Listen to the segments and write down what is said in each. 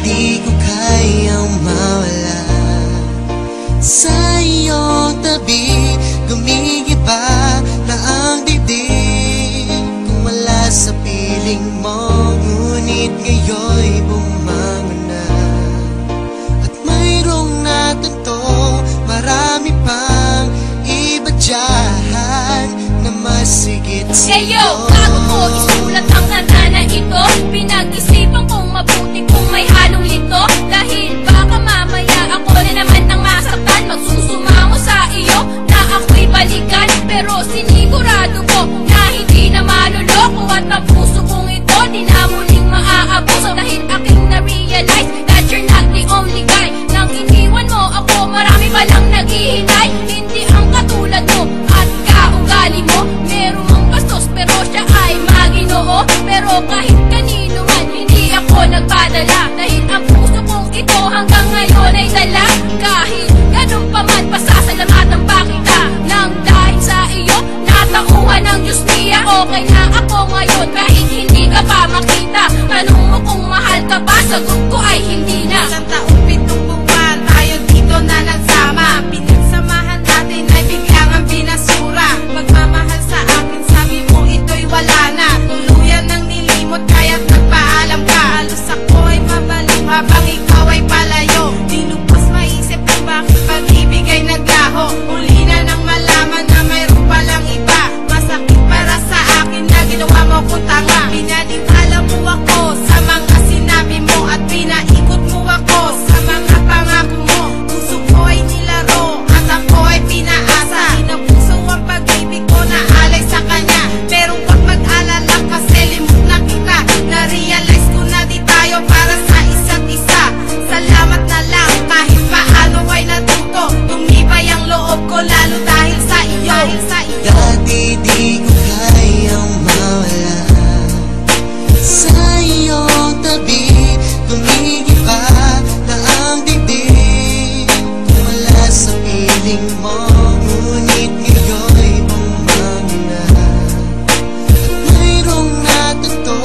di ko kayang mawala sa iyong tabi. Gumigiba na ang dibdib kung wala sa piling mo. Ngunit ngayon'y bumangon na at mayroong natanto. Marami pang iba dyan na masigit sa'yo. Bago ko isulat ang kanta na ito, pinag-isipan kong mabuti kung may halong lito. Dahil baka mamaya ako na naman ang masaktan, magsusumango sa iyo na ako'y balikan. Pero sinigurado ko na hindi na maluloko at ang puso kong ito di na muling maaabuso. Dahil aking na-realize that you're not the only guy. Nang iniwan mo ako, marami palang naghihinay. Hindi ang katulad mo at kaugali mo. Merong bastos pero siya ay Maginoo. Pero kahit kanino man, hindi ako nagpadala. Dahil ang puso kong ito hanggang ngayon ay dala. Kahit ganun pa man, pasasalamatan pa kita. Nang dahil sa iyo, natauhan ng Diyos niya. Okay na ako ngayon kahit hindi ka pa makita. Tanong mo kung mahal ka ba, sagot ko ay hindi na. Isang taong 7 buwan, tayo dito na nagsama. Pinagsamahan natin ay biglang ang binasura. Magmamahal sa akin, sabi mo ito'y wala na. Tuluyan ng nilimot kaya't nagpaalam ka. Halos ako ay mabaliw habang ikaw ay palayo. Di lubos maisip kung bakit pag-ibig ay naglaho. Huli na nang malaman na mayroon palang iba. Masakit para sa akin na ginawa mo ko tanga. Pinaniwala mo ako sa mga sinabi mo at pinaikot mo ako sa mga pangako mo. Puso ko ay nilaro at ako ay pinaasa. Inabuso ang pag-ibig ko na alay sa kanya. Pero huwag mag-alala kasi limot na kita. Na-realize ko na di tayo para sa isa't isa. Salamat na lang kahit paano ay natuto. Tumibay ang loob ko lalo dahil sa iyo. Dati di ko kayang mawala sa iyong tabi. Gumigiba na ang dibdib kung wala sa piling mo. Ngunit ngayon'y bumangon na at mayroong natanto.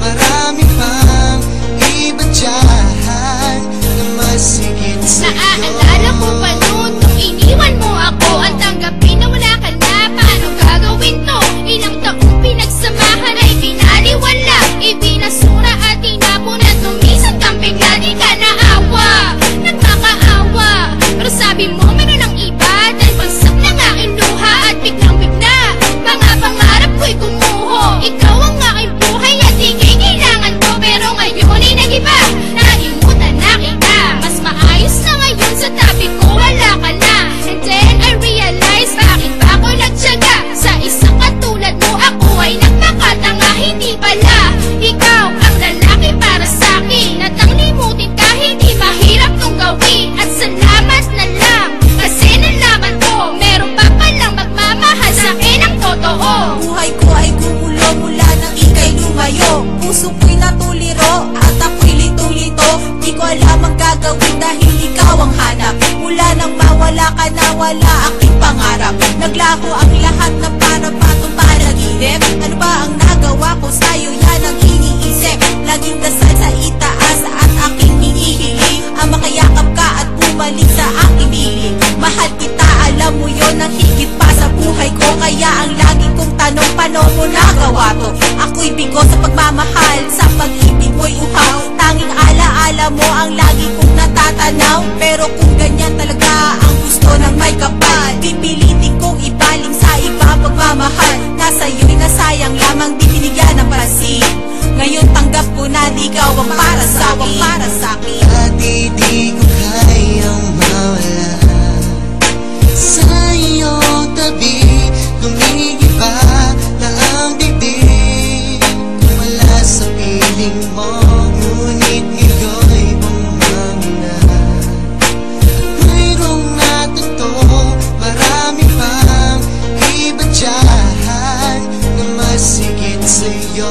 Marami pang iba dyan na masigit sa'yo. Naaalala ko pa noon nung iniwan mo ako. Ang tanggapin na wala ka na, paano gagawin to? Ilang taong pinagsamahan ay binaliwala, ibinasura at tinapon at tumisan kang bigla. Di ka naawa, nagmakaawa. Pero sabi mo meron ng iba dahil bagsak ng aking luha at biglang-bigla mga pangarap ko'y kumuho. Ikaw ang aking buhay at ika'y kailangan ko. Pero ngayon ay nag-iba, nalimutan na kita. Mas maayos na ngayon sa tabi ko, wala ka na. And then I realize, bakit ba ako nagtiyaga? Sa isang katulad mo ako ay nagpakatanga. Hindi pala ikaw ang lalaki para sa'kin. At ang limutin ka, hindi mahirap nung gawin. At salamat na lang kasi nalaman ko meron pa palang magmamahal sa'kin ang totoo. Buhay ko ay gumulo mula nang ika'y lumayo. Puso ko'y natuliro at ako'y litong-lito. Di ko alam ang gagawin dahil ikaw ang hanap. Mula nang mawala ka na, wala aking pangarap. Naglaho ang lahat na para patong panaginip. Ano ba ang nagawa ko sa'yo? Yan ang iniisip. Laging dasal sa itaas at aking hinihiling ang makayakap ka at bumalik sa aking piling. Mahal kita, alam mo yon, ang higit pa sa buhay ko. Kaya ang lagi kong tanong, paano mo nagawa to? Ako'y bigo sa pagmamahal, sa pag-ibig mo'y uhaw. Tanging alaala mo ang lagi kong natatanaw. Pero kung ganyan talaga ang gusto ng may kapal, pipilitin kong ibaling sa iba pagmamahal. Nasa iyo'y nasayang lamang di binigyan ng pansin. Ngayon tanggap ko na di ikaw ang para sa'kin. Dati di ko kayang mawala sa iyong tabi. Gumigiba na ang dibdib kung wala sa piling mo. Ngunit ngayon'y bumangon na at mayroong natanto. Marami pang iba dyan na masigit sa'yo.